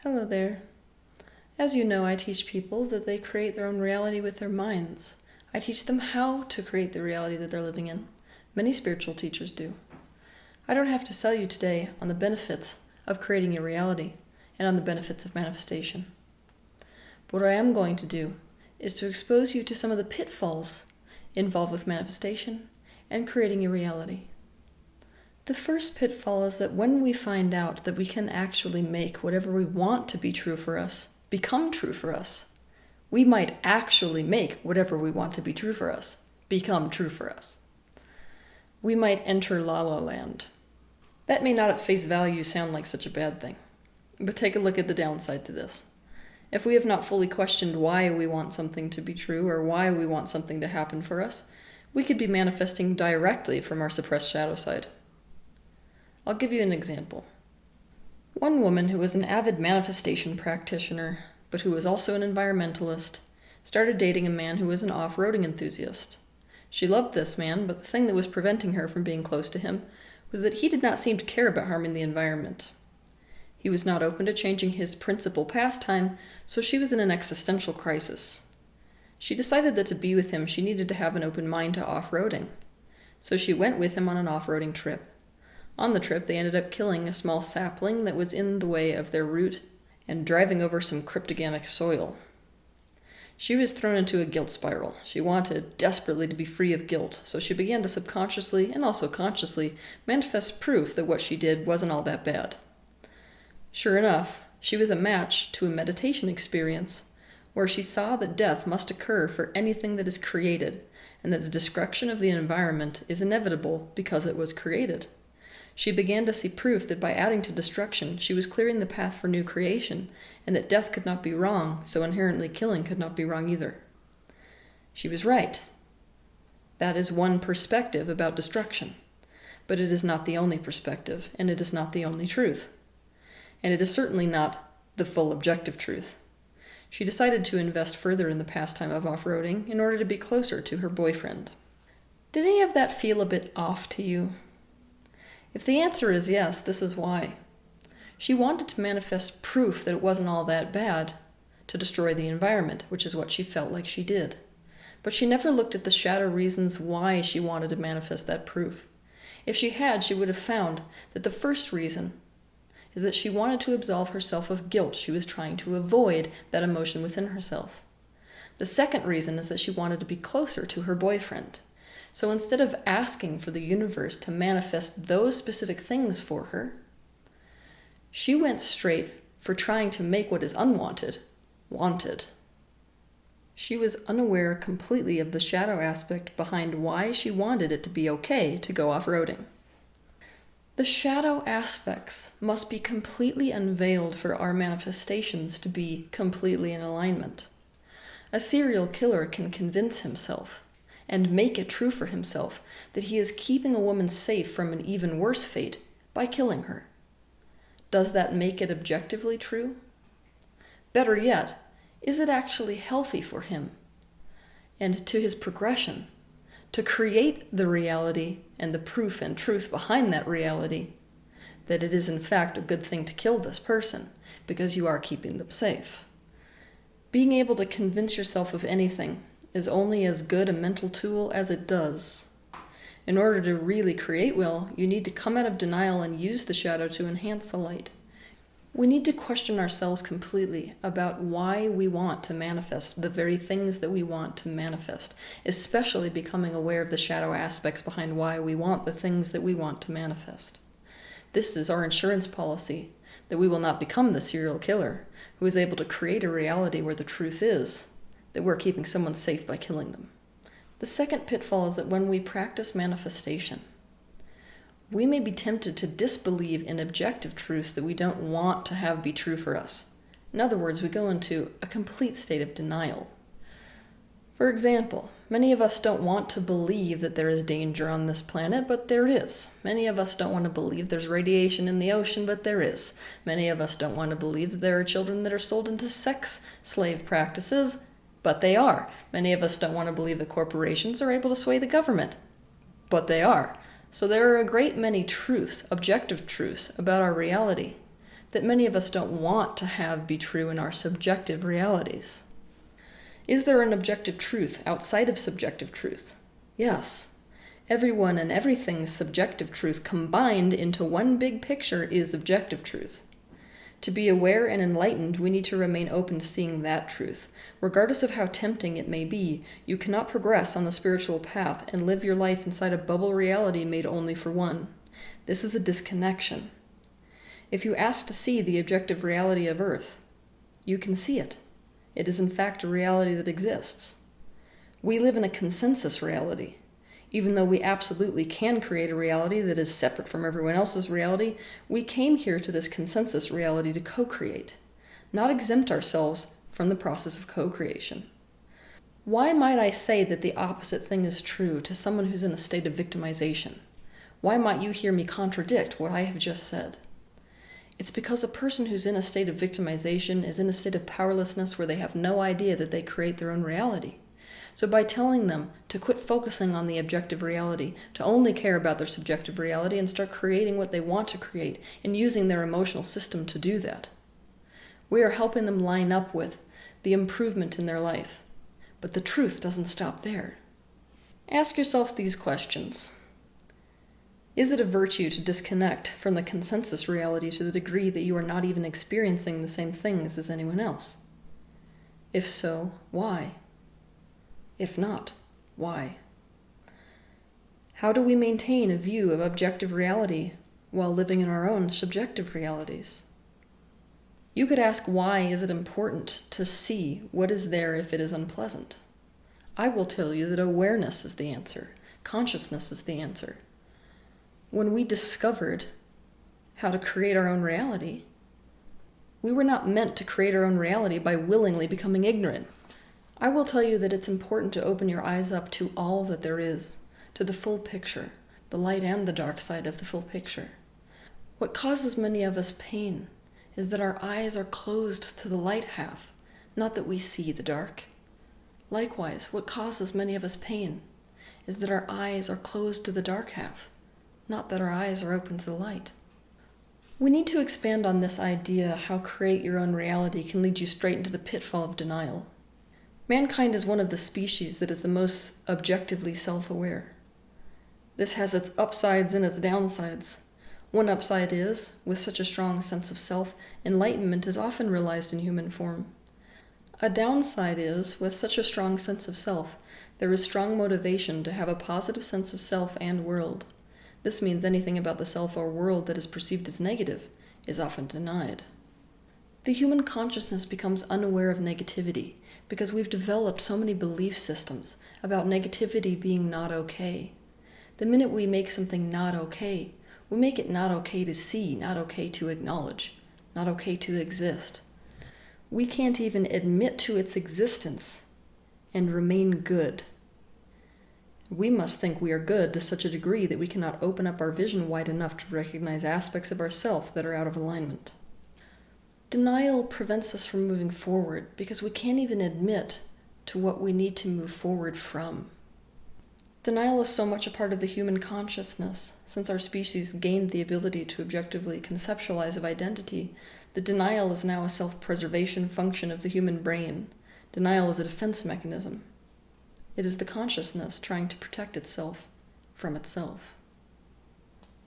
Hello there. As you know, I teach people that they create their own reality with their minds. I teach them how to create the reality that they're living in. Many spiritual teachers do. I don't have to sell you today on the benefits of creating your reality and on the benefits of manifestation. But what I am going to do is to expose you to some of the pitfalls involved with manifestation and creating your reality. The first pitfall is that when we find out that we can actually make whatever we want to be true for us become true for us, we might actually make whatever we want to be true for us become true for us. We might enter La La Land. That may not at face value sound like such a bad thing, but take a look at the downside to this. If we have not fully questioned why we want something to be true or why we want something to happen for us, we could be manifesting directly from our suppressed shadow side. I'll give you an example. One woman who was an avid manifestation practitioner, but who was also an environmentalist, started dating a man who was an off-roading enthusiast. She loved this man, but the thing that was preventing her from being close to him was that he did not seem to care about harming the environment. He was not open to changing his principal pastime, so she was in an existential crisis. She decided that to be with him, she needed to have an open mind to off-roading. So she went with him on an off-roading trip. On the trip, they ended up killing a small sapling that was in the way of their route and driving over some cryptogamic soil. She was thrown into a guilt spiral. She wanted desperately to be free of guilt, so she began to subconsciously and also consciously manifest proof that what she did wasn't all that bad. Sure enough, she was a match to a meditation experience where she saw that death must occur for anything that is created and that the destruction of the environment is inevitable because it was created. She began to see proof that by adding to destruction, she was clearing the path for new creation, and that death could not be wrong, so inherently killing could not be wrong either. She was right. That is one perspective about destruction, but it is not the only perspective, and it is not the only truth. And it is certainly not the full objective truth. She decided to invest further in the pastime of off-roading in order to be closer to her boyfriend. Did any of that feel a bit off to you? If the answer is yes, this is why. She wanted to manifest proof that it wasn't all that bad to destroy the environment, which is what she felt like she did. But she never looked at the shadow reasons why she wanted to manifest that proof. If she had, she would have found that the first reason is that she wanted to absolve herself of guilt. She was trying to avoid that emotion within herself. The second reason is that she wanted to be closer to her boyfriend. So instead of asking for the universe to manifest those specific things for her, she went straight for trying to make what is unwanted, wanted. She was unaware completely of the shadow aspect behind why she wanted it to be okay to go off-roading. The shadow aspects must be completely unveiled for our manifestations to be completely in alignment. A serial killer can convince himself and make it true for himself that he is keeping a woman safe from an even worse fate by killing her. Does that make it objectively true? Better yet, is it actually healthy for him and to his progression to create the reality and the proof and truth behind that reality that it is in fact a good thing to kill this person because you are keeping them safe? Being able to convince yourself of anything is only as good a mental tool as it does. In order to really create will, you need to come out of denial and use the shadow to enhance the light. We need to question ourselves completely about why we want to manifest the very things that we want to manifest, especially becoming aware of the shadow aspects behind why we want the things that we want to manifest. This is our insurance policy, that we will not become the serial killer who is able to create a reality where the truth is that we're keeping someone safe by killing them. The second pitfall is that when we practice manifestation, we may be tempted to disbelieve in objective truths that we don't want to have be true for us. In other words, we go into a complete state of denial. For example, many of us don't want to believe that there is danger on this planet, but there is. Many of us don't want to believe there's radiation in the ocean, but there is. Many of us don't want to believe that there are children that are sold into sex slave practices, but they are. Many of us don't want to believe that corporations are able to sway the government, but they are. So there are a great many truths, objective truths, about our reality that many of us don't want to have be true in our subjective realities. Is there an objective truth outside of subjective truth? Yes. Everyone and everything's subjective truth combined into one big picture is objective truth. To be aware and enlightened, we need to remain open to seeing that truth. Regardless of how tempting it may be, you cannot progress on the spiritual path and live your life inside a bubble reality made only for one. This is a disconnection. If you ask to see the objective reality of Earth, you can see it. It is in fact a reality that exists. We live in a consensus reality. Even though we absolutely can create a reality that is separate from everyone else's reality, we came here to this consensus reality to co-create, not exempt ourselves from the process of co-creation. Why might I say that the opposite thing is true to someone who's in a state of victimization? Why might you hear me contradict what I have just said? It's because a person who's in a state of victimization is in a state of powerlessness where they have no idea that they create their own reality. So by telling them to quit focusing on the objective reality, to only care about their subjective reality and start creating what they want to create and using their emotional system to do that, we are helping them line up with the improvement in their life. But the truth doesn't stop there. Ask yourself these questions. Is it a virtue to disconnect from the consensus reality to the degree that you are not even experiencing the same things as anyone else? If so, why? If not, why? How do we maintain a view of objective reality while living in our own subjective realities? You could ask, why is it important to see what is there if it is unpleasant? I will tell you that awareness is the answer. Consciousness is the answer. When we discovered how to create our own reality, we were not meant to create our own reality by willingly becoming ignorant. I will tell you that it's important to open your eyes up to all that there is, to the full picture, the light and the dark side of the full picture. What causes many of us pain is that our eyes are closed to the light half, not that we see the dark. Likewise, what causes many of us pain is that our eyes are closed to the dark half, not that our eyes are open to the light. We need to expand on this idea how create your own reality can lead you straight into the pitfall of denial. Mankind is one of the species that is the most objectively self-aware. This has its upsides and its downsides. One upside is, with such a strong sense of self, enlightenment is often realized in human form. A downside is, with such a strong sense of self, there is strong motivation to have a positive sense of self and world. This means anything about the self or world that is perceived as negative is often denied. The human consciousness becomes unaware of negativity because we've developed so many belief systems about negativity being not okay. The minute we make something not okay, we make it not okay to see, not okay to acknowledge, not okay to exist. We can't even admit to its existence and remain good. We must think we are good to such a degree that we cannot open up our vision wide enough to recognize aspects of ourself that are out of alignment. Denial prevents us from moving forward because we can't even admit to what we need to move forward from. Denial is so much a part of the human consciousness. Since our species gained the ability to objectively conceptualize of identity, the denial is now a self-preservation function of the human brain. Denial is a defense mechanism. It is the consciousness trying to protect itself from itself.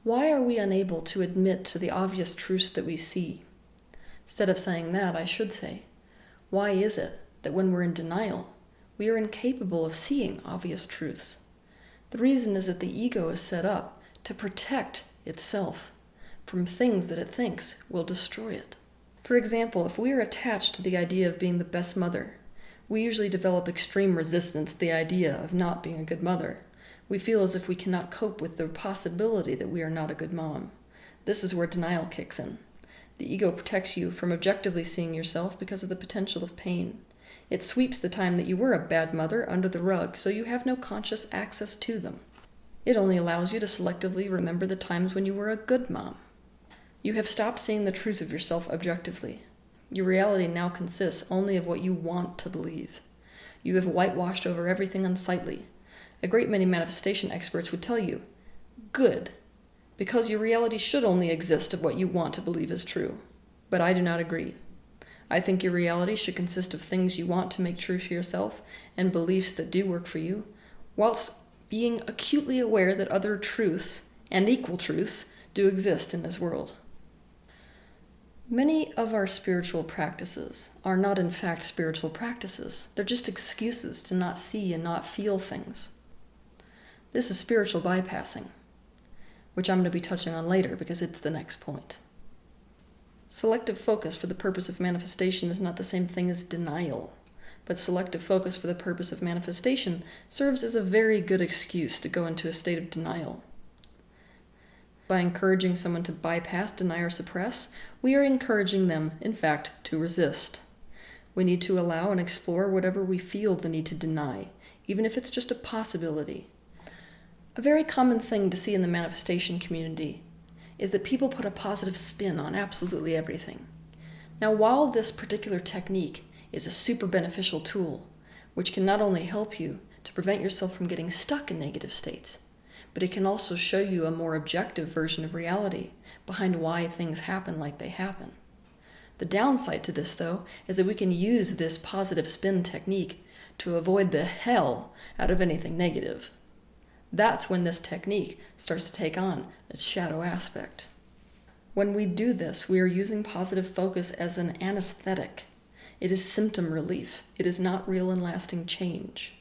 Why are we unable to admit to the obvious truths that we see? Instead of saying that, I should say, why is it that when we're in denial, we are incapable of seeing obvious truths? The reason is that the ego is set up to protect itself from things that it thinks will destroy it. For example, if we are attached to the idea of being the best mother, we usually develop extreme resistance to the idea of not being a good mother. We feel as if we cannot cope with the possibility that we are not a good mom. This is where denial kicks in. The ego protects you from objectively seeing yourself because of the potential of pain. It sweeps the time that you were a bad mother under the rug, so you have no conscious access to them. It only allows you to selectively remember the times when you were a good mom. You have stopped seeing the truth of yourself objectively. Your reality now consists only of what you want to believe. You have whitewashed over everything unsightly. A great many manifestation experts would tell you, good, because your reality should only exist of what you want to believe is true. but I do not agree. I think your reality should consist of things you want to make true to yourself and beliefs that do work for you, whilst being acutely aware that other truths and equal truths do exist in this world. Many of our spiritual practices are not in fact spiritual practices. They're just excuses to not see and not feel things. This is spiritual bypassing, which I'm going to be touching on later because it's the next point. Selective focus for the purpose of manifestation is not the same thing as denial, but selective focus for the purpose of manifestation serves as a very good excuse to go into a state of denial. By encouraging someone to bypass, deny, or suppress, we are encouraging them, in fact, to resist. We need to allow and explore whatever we feel the need to deny, even if it's just a possibility. A very common thing to see in the manifestation community is that people put a positive spin on absolutely everything. Now, while this particular technique is a super beneficial tool, which can not only help you to prevent yourself from getting stuck in negative states, but it can also show you a more objective version of reality behind why things happen like they happen. The downside to this, though, is that we can use this positive spin technique to avoid the hell out of anything negative. That's when this technique starts to take on its shadow aspect. When we do this, we are using positive focus as an anesthetic. It is symptom relief. It is not real and lasting change.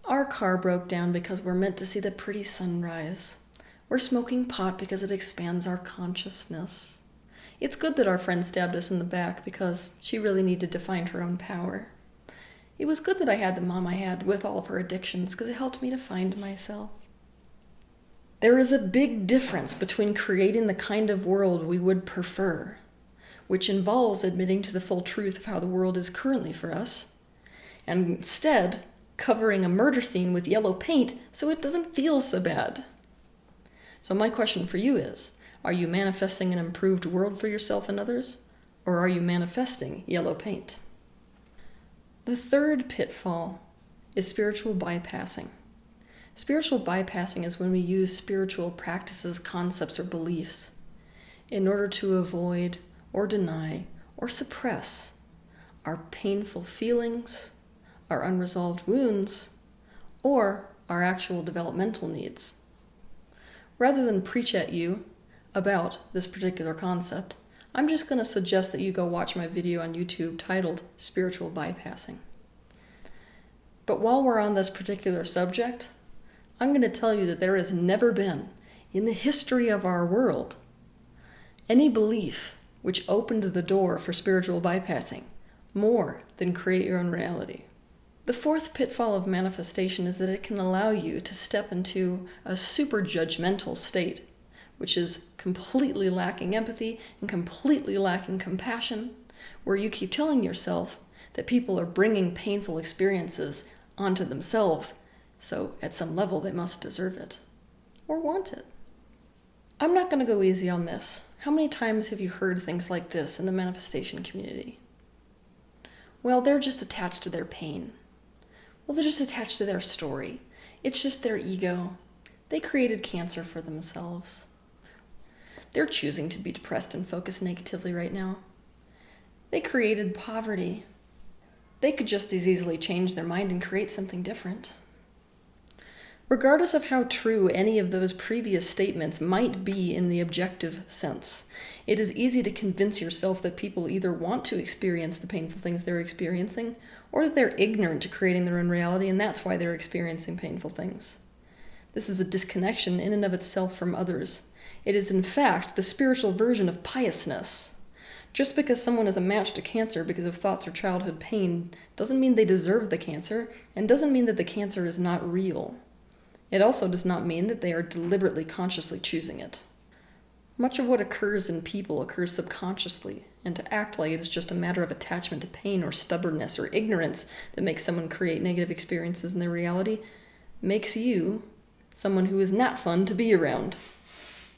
Our car broke down because we're meant to see the pretty sunrise. We're smoking pot because it expands our consciousness. It's good that our friend stabbed us in the back because she really needed to find her own power. It was good that I had the mom I had with all of her addictions because it helped me to find myself. There is a big difference between creating the kind of world we would prefer, which involves admitting to the full truth of how the world is currently for us, and instead covering a murder scene with yellow paint so it doesn't feel so bad. So my question for you is, are you manifesting an improved world for yourself and others, or are you manifesting yellow paint? The third pitfall is spiritual bypassing. Spiritual bypassing is when we use spiritual practices, concepts, or beliefs in order to avoid or deny or suppress our painful feelings, our unresolved wounds, or our actual developmental needs. Rather than preach at you about this particular concept, I'm just going to suggest that you go watch my video on YouTube titled Spiritual Bypassing. But while we're on this particular subject, I'm going to tell you that there has never been, in the history of our world, any belief which opened the door for spiritual bypassing more than create your own reality. The fourth pitfall of manifestation is that it can allow you to step into a super judgmental state, which is completely lacking empathy and completely lacking compassion, where you keep telling yourself that people are bringing painful experiences onto themselves, so at some level they must deserve it or want it. I'm not going to go easy on this. How many times have you heard things like this in the manifestation community? Well, they're just attached to their pain. Well, they're just attached to their story. It's just their ego. They created cancer for themselves. They're choosing to be depressed and focus negatively right now. They created poverty. They could just as easily change their mind and create something different. Regardless of how true any of those previous statements might be in the objective sense, it is easy to convince yourself that people either want to experience the painful things they're experiencing, or that they're ignorant to creating their own reality, and that's why they're experiencing painful things. This is a disconnection in and of itself from others. It is, in fact, the spiritual version of piousness. Just because someone is a match to cancer because of thoughts or childhood pain doesn't mean they deserve the cancer, and doesn't mean that the cancer is not real. It also does not mean that they are deliberately, consciously choosing it. Much of what occurs in people occurs subconsciously, and to act like it is just a matter of attachment to pain or stubbornness or ignorance that makes someone create negative experiences in their reality makes you someone who is not fun to be around.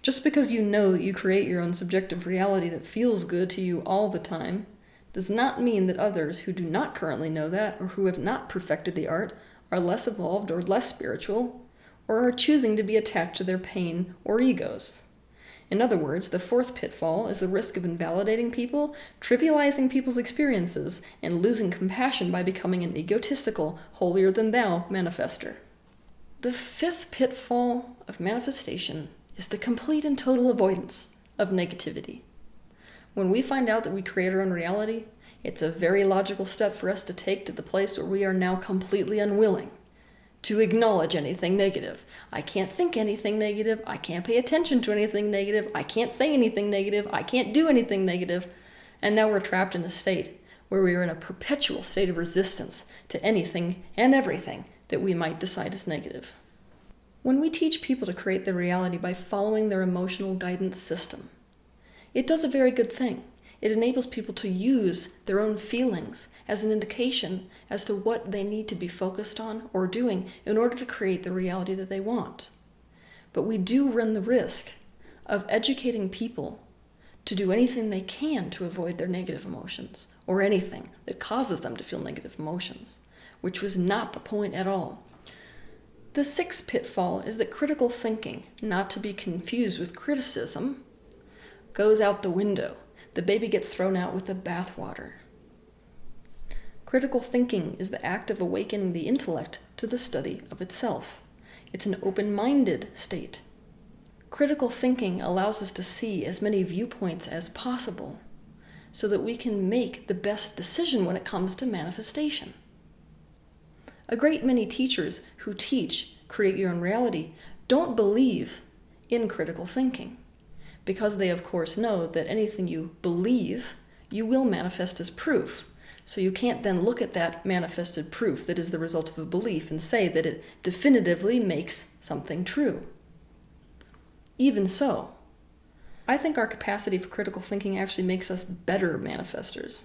Just because you know that you create your own subjective reality that feels good to you all the time does not mean that others who do not currently know that or who have not perfected the art are less evolved or less spiritual, or are choosing to be attached to their pain or egos. In other words, the fourth pitfall is the risk of invalidating people, trivializing people's experiences, and losing compassion by becoming an egotistical, holier-than-thou manifester. The fifth pitfall of manifestation is the complete and total avoidance of negativity. When we find out that we create our own reality, it's a very logical step for us to take to the place where we are now completely unwilling to acknowledge anything negative. I can't think anything negative. I can't pay attention to anything negative. I can't say anything negative. I can't do anything negative. And now we're trapped in a state where we are in a perpetual state of resistance to anything and everything that we might decide is negative. When we teach people to create their reality by following their emotional guidance system, it does a very good thing. It enables people to use their own feelings as an indication as to what they need to be focused on or doing in order to create the reality that they want. But we do run the risk of educating people to do anything they can to avoid their negative emotions, or anything that causes them to feel negative emotions, which was not the point at all. The sixth pitfall is that critical thinking, not to be confused with criticism, goes out the window. The baby gets thrown out with the bathwater. Critical thinking is the act of awakening the intellect to the study of itself. It's an open-minded state. Critical thinking allows us to see as many viewpoints as possible so that we can make the best decision when it comes to manifestation. A great many teachers who teach Create Your Own Reality don't believe in critical thinking, because they of course know that anything you believe, you will manifest as proof. So you can't then look at that manifested proof that is the result of a belief and say that it definitively makes something true. Even so, I think our capacity for critical thinking actually makes us better manifestors.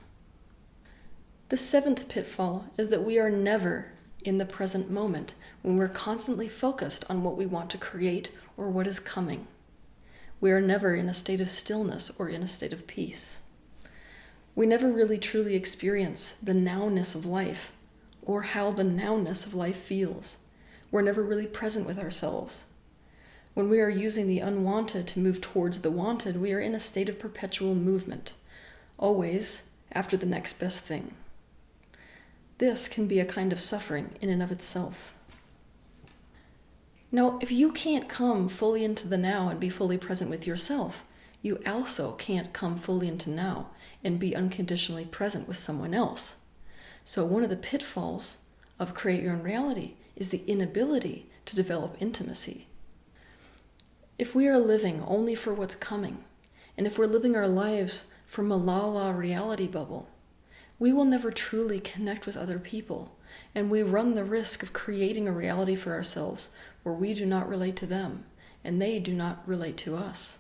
The seventh pitfall is that we are never in the present moment when we're constantly focused on what we want to create or what is coming. We are never in a state of stillness or in a state of peace. We never really truly experience the nowness of life or how the nowness of life feels. We're never really present with ourselves. When we are using the unwanted to move towards the wanted, we are in a state of perpetual movement, always after the next best thing. This can be a kind of suffering in and of itself. Now, if you can't come fully into the now and be fully present with yourself, you also can't come fully into now and be unconditionally present with someone else. So one of the pitfalls of Create Your Own Reality is the inability to develop intimacy. If we are living only for what's coming, and if we're living our lives from a la-la reality bubble, we will never truly connect with other people, and we run the risk of creating a reality for ourselves where we do not relate to them, and they do not relate to us.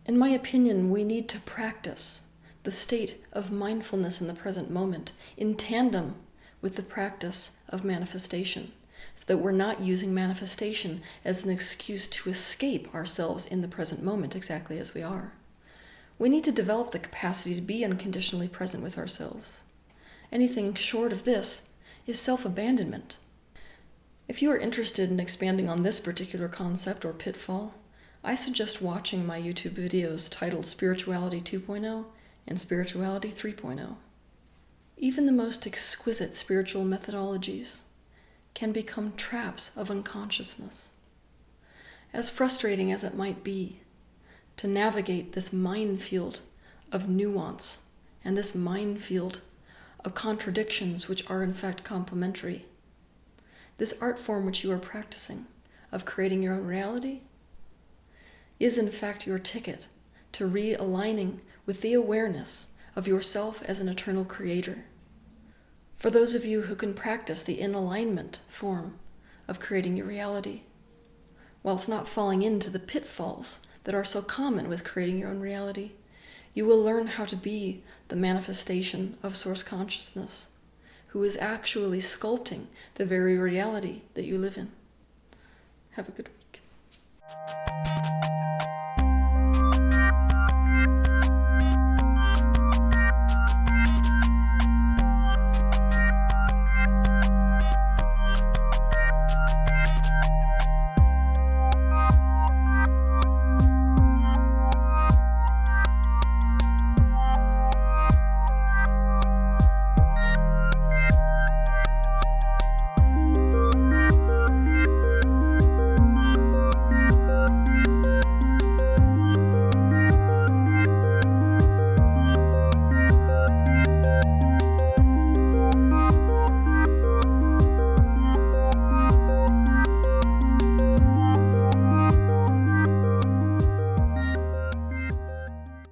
In my opinion, we need to practice the state of mindfulness in the present moment in tandem with the practice of manifestation, so that we're not using manifestation as an excuse to escape ourselves in the present moment exactly as we are. We need to develop the capacity to be unconditionally present with ourselves. Anything short of this is self-abandonment. If you are interested in expanding on this particular concept or pitfall, I suggest watching my YouTube videos titled Spirituality 2.0 and Spirituality 3.0. Even the most exquisite spiritual methodologies can become traps of unconsciousness. As frustrating as it might be to navigate this minefield of nuance and this minefield of contradictions which are in fact complementary, this art form which you are practicing of creating your own reality is in fact your ticket to realigning with the awareness of yourself as an eternal creator. For those of you who can practice the in-alignment form of creating your reality, whilst not falling into the pitfalls that are so common with creating your own reality, you will learn how to be the manifestation of Source Consciousness, who is actually sculpting the very reality that you live in. Have a good week.